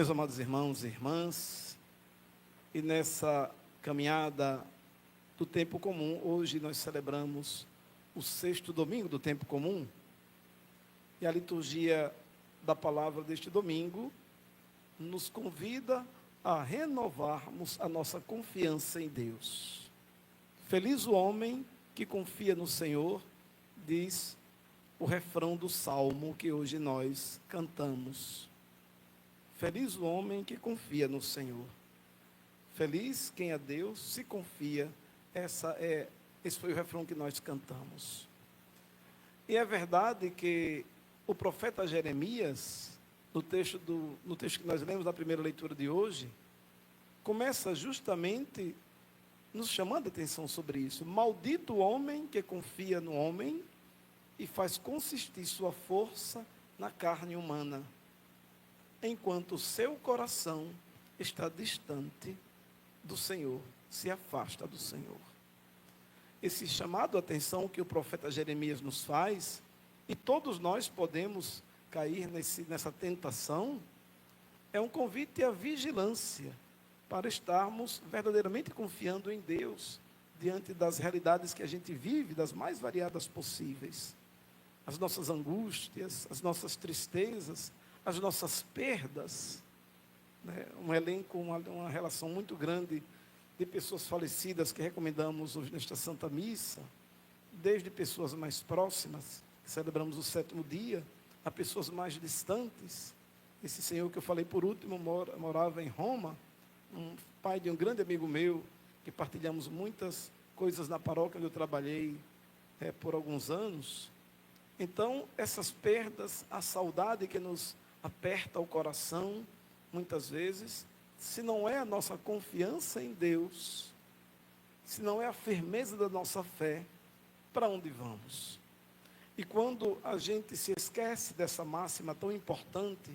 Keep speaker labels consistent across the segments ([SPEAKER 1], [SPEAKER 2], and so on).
[SPEAKER 1] Meus amados irmãos e irmãs, e nessa caminhada do tempo comum, hoje nós celebramos o sexto domingo do tempo comum, e a liturgia da palavra deste domingo nos convida a renovarmos a nossa confiança em Deus. Feliz o homem que confia no Senhor, diz o refrão do salmo que hoje nós cantamos. Feliz o homem que confia no Senhor. Feliz quem a Deus se confia. Esse foi o refrão que nós cantamos. E é verdade que o profeta Jeremias, no texto que nós lemos na primeira leitura de hoje, começa justamente nos chamando a atenção sobre isso. Maldito o homem que confia no homem e faz consistir sua força na carne humana, enquanto o seu coração está distante do Senhor, se afasta do Senhor. Esse chamado a atenção que o profeta Jeremias nos faz, e todos nós podemos cair nessa tentação, é um convite à vigilância, para estarmos verdadeiramente confiando em Deus, diante das realidades que a gente vive, das mais variadas possíveis. As nossas angústias, as nossas tristezas, as nossas perdas, né? Um elenco, uma relação muito grande de pessoas falecidas que recomendamos hoje nesta Santa Missa, desde pessoas mais próximas, que celebramos o 7º dia, a pessoas mais distantes. Esse senhor que eu falei por último morava em Roma, um pai de um grande amigo meu, que partilhamos muitas coisas na paróquia onde eu trabalhei por alguns anos. Então, essas perdas, a saudade que nos aperta o coração, muitas vezes, se não é a nossa confiança em Deus, se não é a firmeza da nossa fé, para onde vamos? E quando a gente se esquece dessa máxima tão importante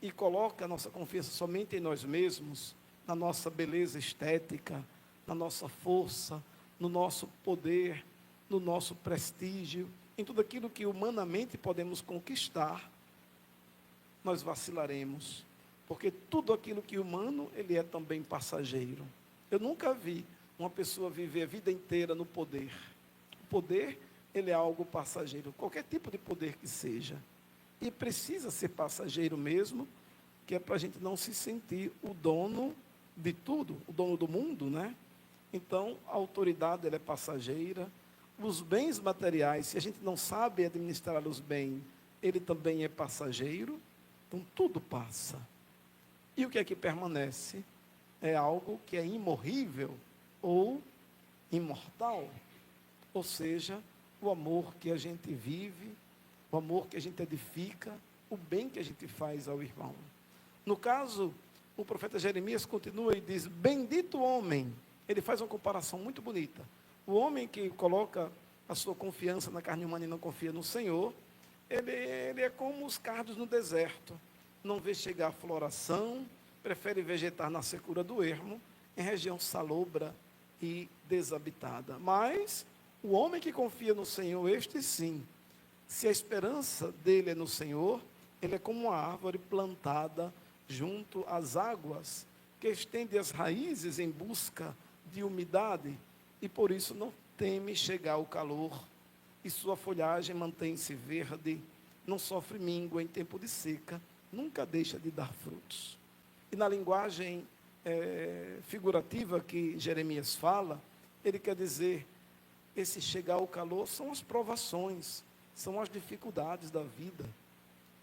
[SPEAKER 1] e coloca a nossa confiança somente em nós mesmos, na nossa beleza estética, na nossa força, no nosso poder, no nosso prestígio, em tudo aquilo que humanamente podemos conquistar, nós vacilaremos, porque tudo aquilo que é humano, ele é também passageiro. Eu nunca vi uma pessoa viver a vida inteira no poder. O poder, ele é algo passageiro, qualquer tipo de poder que seja. E precisa ser passageiro mesmo, que é para a gente não se sentir o dono de tudo, o dono do mundo, né? Então, a autoridade, ela é passageira. Os bens materiais, se a gente não sabe administrar os bens, ele também é passageiro. Então, tudo passa. E o que é que permanece? É algo que é imorrível ou imortal. Ou seja, o amor que a gente vive, o amor que a gente edifica, o bem que a gente faz ao irmão. No caso, o profeta Jeremias continua e diz, bendito homem. Ele faz uma comparação muito bonita. O homem que coloca a sua confiança na carne humana e não confia no Senhor, ele é como os cardos no deserto. Não vê chegar a floração, prefere vegetar na secura do ermo, em região salobra e desabitada. Mas o homem que confia no Senhor, este sim, se a esperança dele é no Senhor, ele é como uma árvore plantada junto às águas, que estende as raízes em busca de umidade, e por isso não teme chegar o calor, e sua folhagem mantém-se verde, não sofre míngua em tempo de seca, nunca deixa de dar frutos. E na linguagem figurativa que Jeremias fala, ele quer dizer, esse chegar ao calor são as provações, são as dificuldades da vida.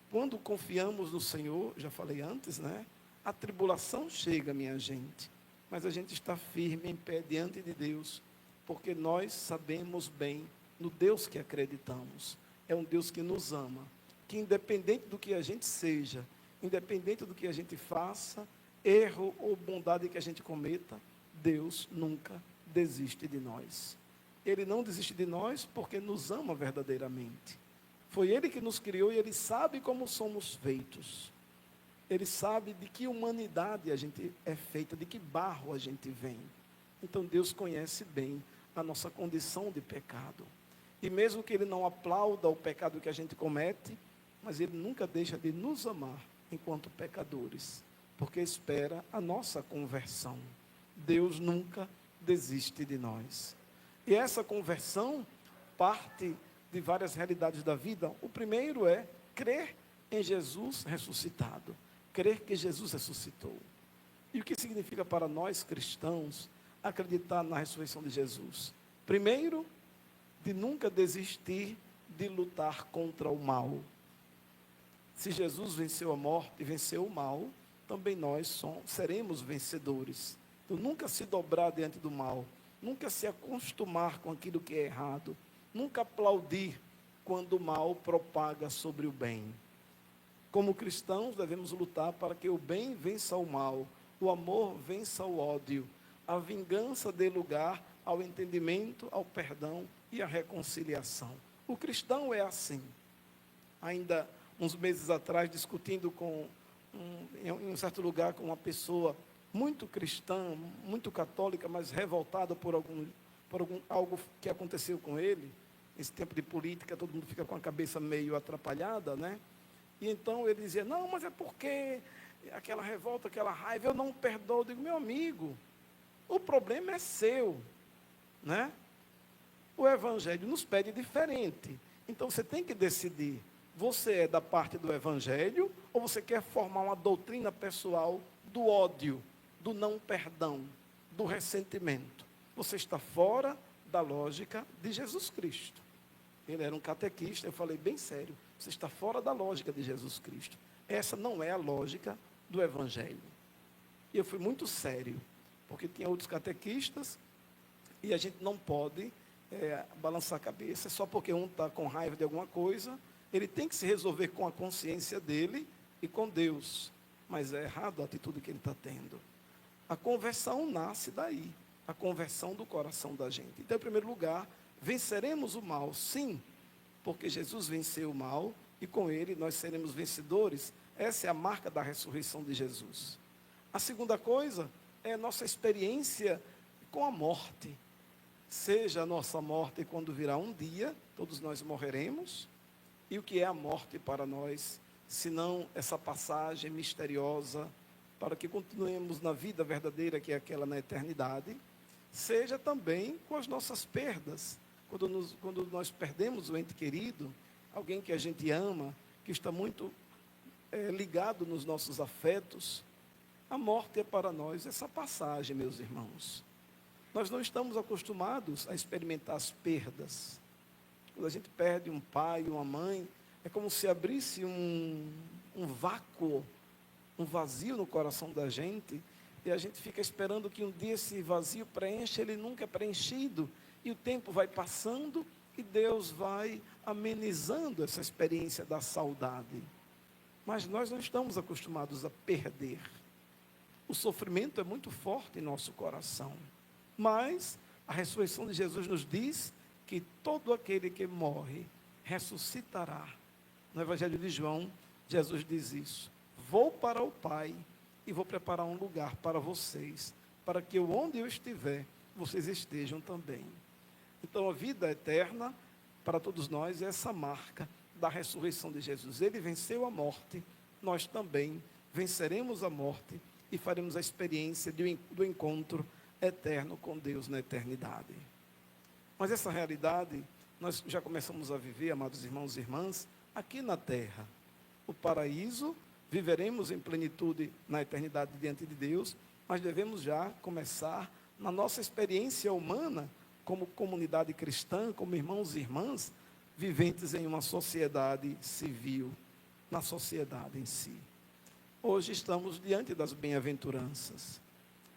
[SPEAKER 1] Quando confiamos no Senhor, já falei antes, né? A tribulação chega, minha gente, mas a gente está firme em pé diante de Deus, porque nós sabemos bem no Deus que acreditamos. É um Deus que nos ama, que independente do que a gente seja, independente do que a gente faça, erro ou bondade que a gente cometa, Deus nunca desiste de nós. Ele não desiste de nós porque nos ama verdadeiramente. Foi Ele que nos criou e Ele sabe como somos feitos. Ele sabe de que humanidade a gente é feita, de que barro a gente vem. Então Deus conhece bem a nossa condição de pecado. E mesmo que Ele não aplauda o pecado que a gente comete, mas Ele nunca deixa de nos amar enquanto pecadores. porque espera a nossa conversão. Deus nunca desiste de nós. E essa conversão parte de várias realidades da vida. O primeiro é crer em Jesus ressuscitado. Crer que Jesus ressuscitou. E o que significa para nós cristãos acreditar na ressurreição de Jesus? Primeiro, de nunca desistir de lutar contra o mal. Se Jesus venceu a morte e venceu o mal, também nós seremos vencedores. Então, nunca se dobrar diante do mal, nunca se acostumar com aquilo que é errado, nunca aplaudir quando o mal propaga sobre o bem. Como cristãos, devemos lutar para que o bem vença o mal, o amor vença o ódio, a vingança dê lugar ao entendimento, ao perdão e à reconciliação. O cristão é assim. Ainda uns meses atrás, discutindo em um certo lugar com uma pessoa muito cristã, muito católica, mas revoltada por algo que aconteceu com ele. Nesse tempo de política, todo mundo fica com a cabeça meio atrapalhada, né? E então ele dizia, não, mas é porque aquela revolta, aquela raiva, eu não perdoo. Eu digo, meu amigo, o problema é seu, né? O Evangelho nos pede diferente. Então você tem que decidir, você é da parte do Evangelho ou você quer formar uma doutrina pessoal do ódio, do não perdão, do ressentimento. Você está fora da lógica de Jesus Cristo. Ele era um catequista, eu falei bem sério, você está fora da lógica de Jesus Cristo. Essa não é a lógica do Evangelho. E eu fui muito sério, porque tinha outros catequistas, e a gente não pode balançar a cabeça, só porque um está com raiva de alguma coisa, ele tem que se resolver com a consciência dele e com Deus. Mas é errado a atitude que ele está tendo. A conversão nasce daí, a conversão do coração da gente. Então, em primeiro lugar, venceremos o mal, sim, porque Jesus venceu o mal e com ele nós seremos vencedores. Essa é a marca da ressurreição de Jesus. A segunda coisa é a nossa experiência com a morte. Seja a nossa morte quando virá um dia, todos nós morreremos. E o que é a morte para nós, senão essa passagem misteriosa para que continuemos na vida verdadeira, que é aquela na eternidade, seja também com as nossas perdas. Quando nós perdemos o ente querido, alguém que a gente ama, que está muito ligado nos nossos afetos, a morte é para nós essa passagem, meus irmãos. Nós não estamos acostumados a experimentar as perdas. Quando a gente perde um pai, uma mãe, é como se abrisse um vácuo, um vazio no coração da gente, e a gente fica esperando que um dia esse vazio preencha, ele nunca é preenchido, e o tempo vai passando, e Deus vai amenizando essa experiência da saudade. Mas nós não estamos acostumados a perder. O sofrimento é muito forte em nosso coração. Mas a ressurreição de Jesus nos diz que todo aquele que morre ressuscitará. No Evangelho de João, Jesus diz isso. Vou para o Pai e vou preparar um lugar para vocês, para que onde eu estiver, vocês estejam também. Então a vida eterna, para todos nós, é essa marca da ressurreição de Jesus. Ele venceu a morte, nós também venceremos a morte e faremos a experiência do encontro eterno com Deus na eternidade. Mas essa realidade, nós já começamos a viver, amados irmãos e irmãs, aqui na terra. O paraíso, viveremos em plenitude na eternidade diante de Deus, mas devemos já começar na nossa experiência humana, como comunidade cristã, como irmãos e irmãs, viventes em uma sociedade civil, na sociedade em si. Hoje estamos diante das bem-aventuranças.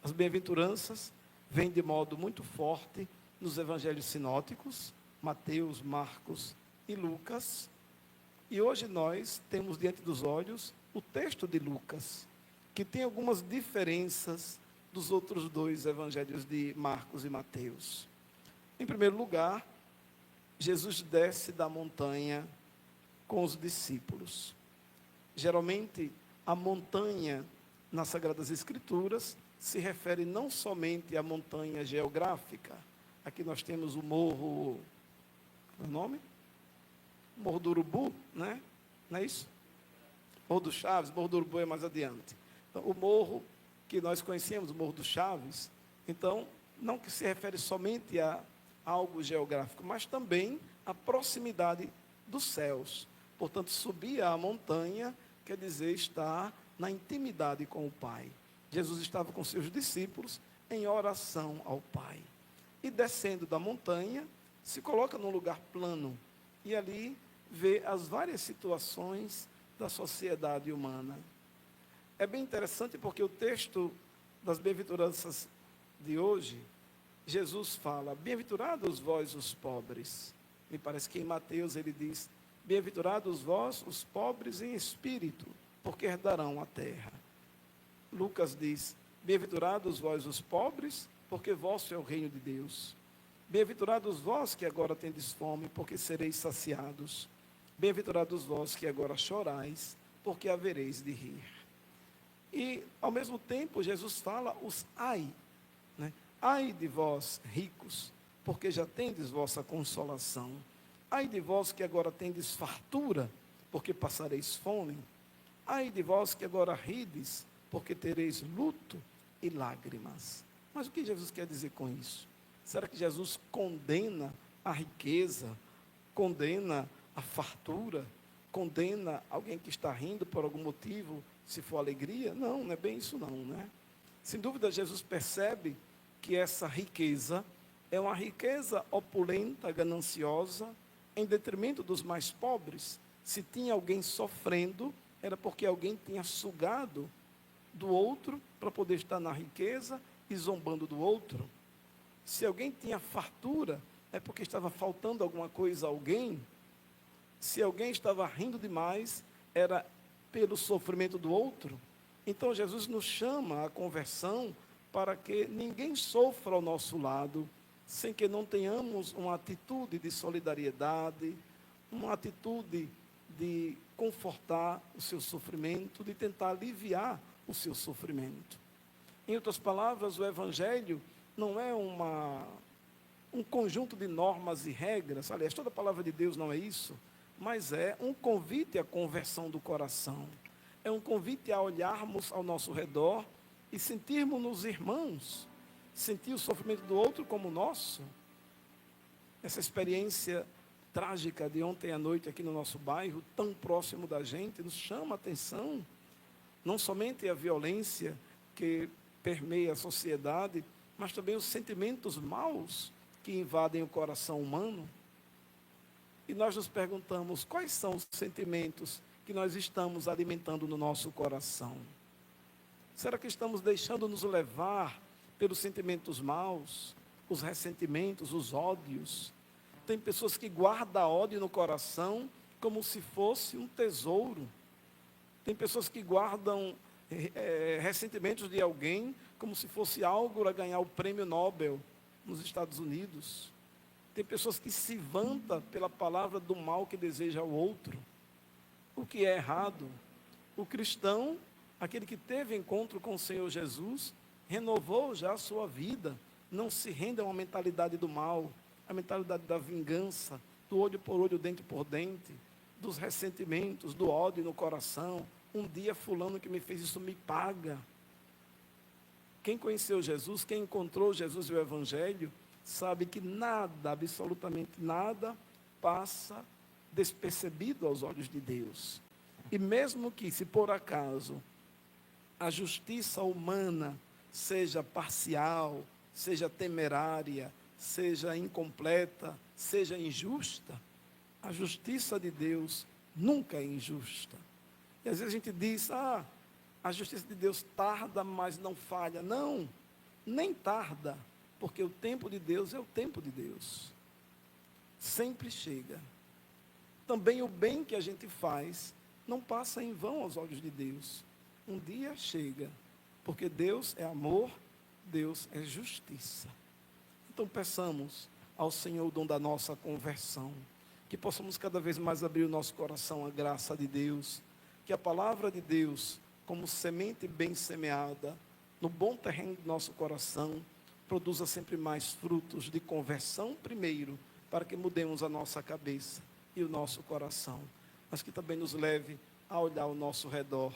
[SPEAKER 1] As bem-aventuranças vêm de modo muito forte nos evangelhos sinóticos, Mateus, Marcos e Lucas. E hoje nós temos diante dos olhos o texto de Lucas, que tem algumas diferenças dos outros dois evangelhos de Marcos e Mateus. Em primeiro lugar, Jesus desce da montanha com os discípulos. Geralmente, a montanha nas Sagradas Escrituras se refere não somente à montanha geográfica. Aqui nós temos o morro, qual é o nome? Morro do Urubu, né? Não é isso? Morro do Chaves, Morro do Urubu é mais adiante. Então, o morro que nós conhecemos, o Morro do Chaves. Então, não que se refere somente a algo geográfico, mas também a proximidade dos céus. Portanto, subir a montanha quer dizer estar na intimidade com o Pai. Jesus estava com seus discípulos em oração ao Pai. E descendo da montanha, se coloca num lugar plano e ali vê as várias situações da sociedade humana. É bem interessante porque o texto das bem-aventuranças de hoje, Jesus fala: bem-aventurados vós os pobres. Me parece que em Mateus ele diz: bem-aventurados vós os pobres em espírito, porque herdarão a terra. Lucas diz: bem-aventurados vós os pobres, porque vosso é o reino de Deus. Bem-aventurados vós que agora tendes fome, porque sereis saciados. Bem-aventurados vós que agora chorais, porque havereis de rir. E, ao mesmo tempo, Jesus fala os ai, né? Ai de vós, ricos, porque já tendes vossa consolação. Ai de vós que agora tendes fartura, porque passareis fome. Ai de vós que agora rides, porque tereis luto e lágrimas. Mas o que Jesus quer dizer com isso? Será que Jesus condena a riqueza, condena a fartura, condena alguém que está rindo por algum motivo, se for alegria? Não, não é bem isso não, né? Sem dúvida, Jesus percebe que essa riqueza é uma riqueza opulenta, gananciosa, em detrimento dos mais pobres. Se tinha alguém sofrendo, era porque alguém tinha sugado do outro para poder estar na riqueza e zombando do outro. Se alguém tinha fartura, é porque estava faltando alguma coisa a alguém. Se alguém estava rindo demais, era pelo sofrimento do outro. Então Jesus nos chama à conversão para que ninguém sofra ao nosso lado, sem que não tenhamos uma atitude de solidariedade, uma atitude de confortar o seu sofrimento, de tentar aliviar o seu sofrimento. Em outras palavras, o Evangelho não é um conjunto de normas e regras. Aliás, toda a palavra de Deus não é isso, mas é um convite à conversão do coração. É um convite a olharmos ao nosso redor e sentirmos-nos irmãos, sentir o sofrimento do outro como o nosso. Essa experiência trágica de ontem à noite aqui no nosso bairro, tão próximo da gente, nos chama a atenção. Não somente a violência que permeia a sociedade, mas também os sentimentos maus que invadem o coração humano. E nós nos perguntamos, quais são os sentimentos que nós estamos alimentando no nosso coração? Será que estamos deixando-nos levar pelos sentimentos maus, os ressentimentos, os ódios? Tem pessoas que guardam ódio no coração como se fosse um tesouro. Tem pessoas que guardam ressentimentos de alguém como se fosse algo a ganhar o prêmio Nobel nos Estados Unidos. Tem pessoas que se vantam pela palavra do mal que deseja ao outro, o que é errado. O cristão, aquele que teve encontro com o Senhor Jesus, renovou já a sua vida, não se rende a uma mentalidade do mal, a mentalidade da vingança, do olho por olho, dente por dente, dos ressentimentos, do ódio no coração. Um dia fulano que me fez isso me paga. Quem conheceu Jesus, quem encontrou Jesus e o Evangelho, sabe que nada, absolutamente nada, passa despercebido aos olhos de Deus. E mesmo que, se por acaso, a justiça humana seja parcial, seja temerária, seja incompleta, seja injusta, a justiça de Deus nunca é injusta. E às vezes a gente diz, a justiça de Deus tarda, mas não falha. Não, nem tarda, porque o tempo de Deus é o tempo de Deus. Sempre chega. Também o bem que a gente faz não passa em vão aos olhos de Deus. Um dia chega, porque Deus é amor, Deus é justiça. Então peçamos ao Senhor o dom da nossa conversão, que possamos cada vez mais abrir o nosso coração à graça de Deus, que a palavra de Deus, como semente bem semeada, no bom terreno do nosso coração, produza sempre mais frutos de conversão primeiro, para que mudemos a nossa cabeça e o nosso coração, mas que também nos leve a olhar ao nosso redor,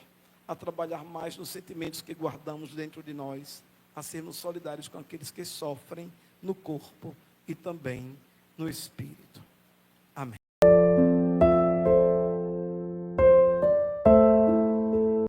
[SPEAKER 1] a trabalhar mais nos sentimentos que guardamos dentro de nós, a sermos solidários com aqueles que sofrem no corpo e também no espírito.